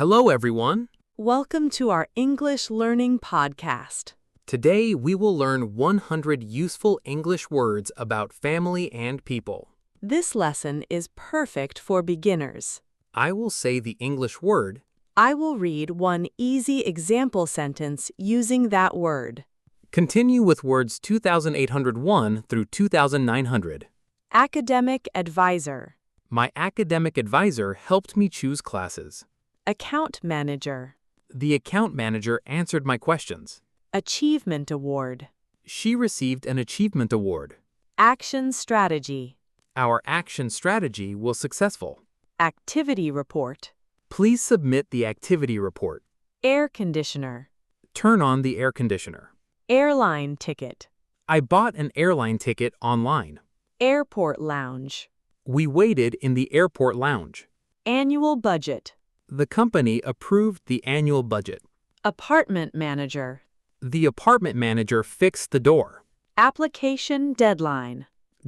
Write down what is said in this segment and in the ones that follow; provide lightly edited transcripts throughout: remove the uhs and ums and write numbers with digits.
Hello, everyone. Welcome to our English Learning Podcast. Today, we will learn 100 useful English words about family and people. This lesson is perfect for beginners. I will say the English word. I will read one easy example sentence using that word. Continue with words 2801 through 2900. Academic advisor. My academic advisor helped me choose classes. Account manager. The account manager answered my questions. Achievement award. She received an achievement award. Action strategy. Our action strategy was successful. Activity report. Please submit the activity report. Air conditioner. Turn on the air conditioner. Airline ticket. I bought an airline ticket online. Airport lounge. We waited in the airport lounge. Annual budget. The company approved the annual budget. Apartment manager. The apartment manager fixed the door. Application deadline.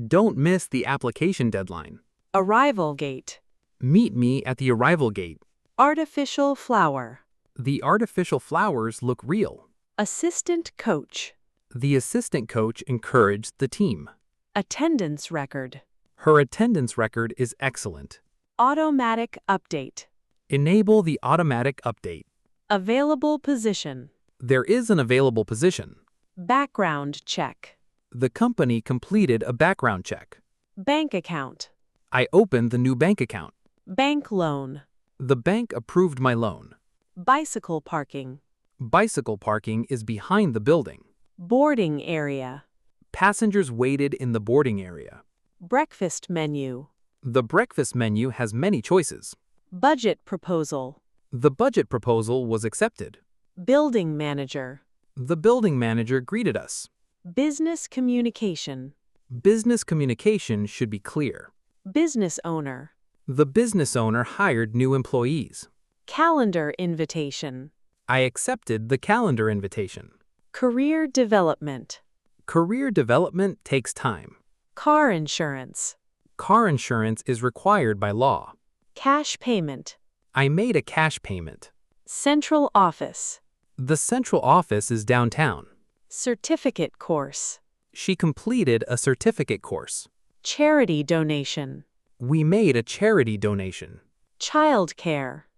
Don't miss the application deadline. Arrival gate. Meet me at the arrival gate. Artificial flower. The artificial flowers look real. Assistant coach. The assistant coach encouraged the team. Attendance record. Her attendance record is excellent. Automatic update. Enable the automatic update. Available position. There is an available position. Background check. The company completed a background check. Bank account. I opened the new bank account. Bank loan. The bank approved my loan. Bicycle parking. Bicycle parking is behind the building. Boarding area. Passengers waited in the boarding area. Breakfast menu. The breakfast menu has many choices. Budget proposal. The budget proposal was accepted. Building manager. The building manager greeted us. Business communication. Business communication should be clear. Business owner. The business owner hired new employees. Calendar invitation. I accepted the calendar invitation. Career development. Career development takes time. Car insurance. Car insurance is required by law. Cash payment. I made a cash payment. Central office. The central office is downtown. Certificate course. She completed a certificate course. Charity donation. We made a charity donation. Child care.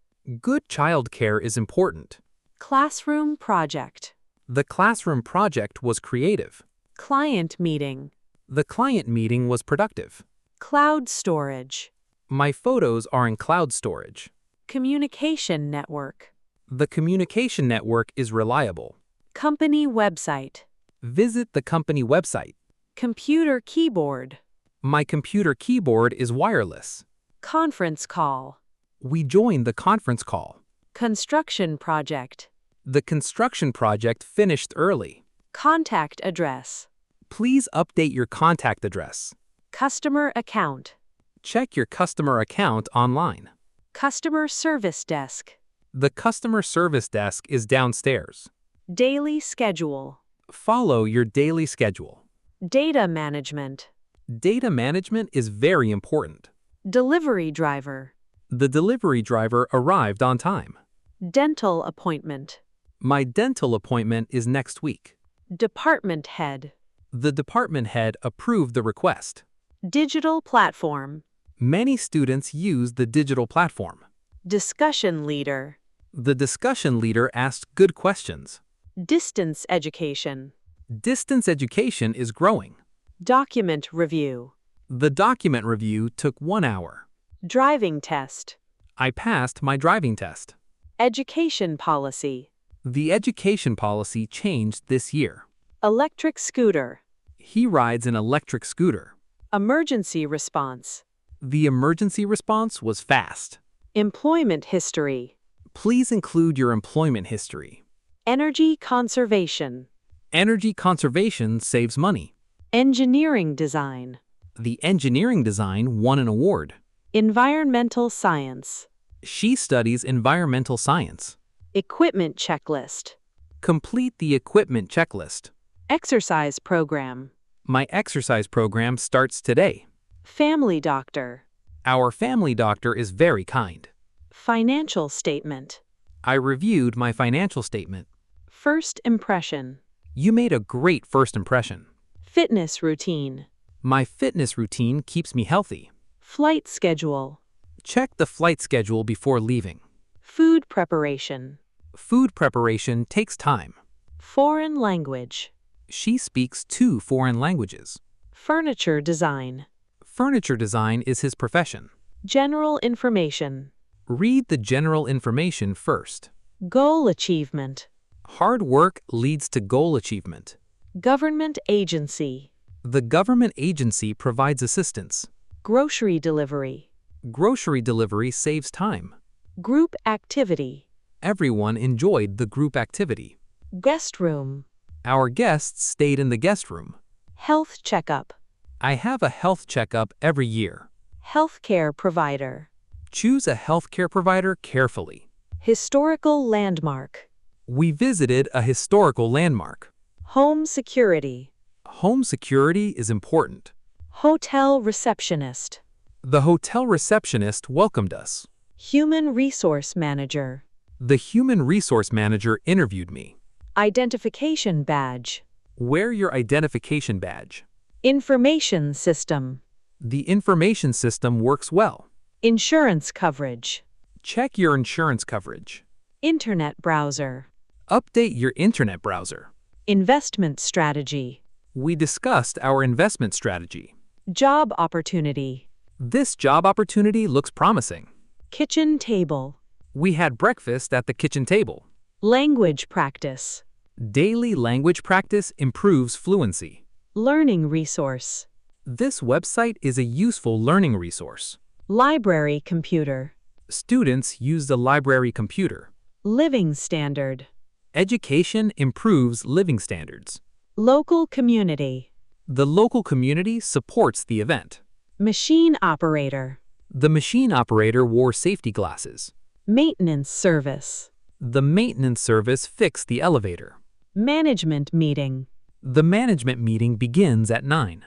Good child care is important. Classroom project. The classroom project was creative. Client meeting. The client meeting was productive. Cloud storage. My photos are in cloud storage. Communication network. The communication network is reliable. Company website. Visit the company website. Computer keyboard. My computer keyboard is wireless. Conference call. We joined the conference call. Construction project. The construction project finished early. Contact address. Please update your contact address. Customer account. Check your customer account online. Customer service desk. The customer service desk is downstairs. Daily schedule. Follow your daily schedule. Data management. Data management is very important. Delivery driver. The delivery driver arrived on time. Dental appointment. My dental appointment is next week. Department head. The department head approved the request. Digital platform. Many students use the digital platform. Discussion leader. The discussion leader asked good questions. Distance education. Distance education is growing. Document review. The document review took 1 hour. Driving test. I passed my driving test. Education policy. The education policy changed this year. Electric scooter. He rides an electric scooter. Emergency response. The emergency response was fast. Employment history. Please include your employment history. Energy conservation. Energy conservation saves money. Engineering design. The engineering design won an award. Environmental science. She studies environmental science. Equipment checklist. Complete the equipment checklist. Exercise program. My exercise program starts today. Family doctor. Our family doctor is very kind. Financial statement. I reviewed my financial statement. First impression. You made a great first impression. Fitness routine. My fitness routine keeps me healthy. Flight schedule. Check the flight schedule before leaving. Food preparation. Food preparation takes time. Foreign language. She speaks 2 foreign languages. Furniture design. Furniture design is his profession. General information. Read the general information first. Goal achievement. Hard work leads to goal achievement. Government agency. The government agency provides assistance. Grocery delivery. Grocery delivery saves time. Group activity. Everyone enjoyed the group activity. Guest room. Our guests stayed in the guest room. Health checkup. I have a health checkup every year. Healthcare provider. Choose a healthcare provider carefully. Historical landmark. We visited a historical landmark. Home security. Home security is important. Hotel receptionist. The hotel receptionist welcomed us. Human resource manager. The human resource manager interviewed me. Identification badge. Wear your identification badge. Information system. The information system works well. Insurance coverage. Check your insurance coverage. Internet browser. Update your internet browser. Investment strategy. We discussed our investment strategy. Job opportunity. This job opportunity looks promising. Kitchen table. We had breakfast at the kitchen table. Language practice. Daily language practice improves fluency. Learning resource. This website is a useful learning resource. Library computer. Students use the library computer. Living standard. Education improves living standards. Local community. The local community supports the event. Machine operator. The machine operator wore safety glasses. Maintenance service. The maintenance service fixed the elevator. Management meeting. The management meeting begins at 9.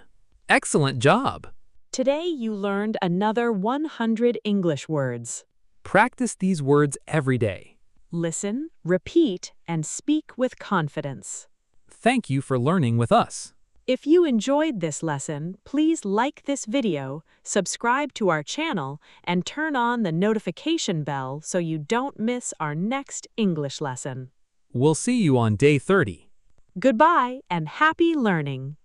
Excellent job! Today you learned another 100 English words. Practice these words every day. Listen, repeat, and speak with confidence. Thank you for learning with us. If you enjoyed this lesson, please like this video, subscribe to our channel, and turn on the notification bell so you don't miss our next English lesson. We'll see you on day 30. Goodbye and happy learning!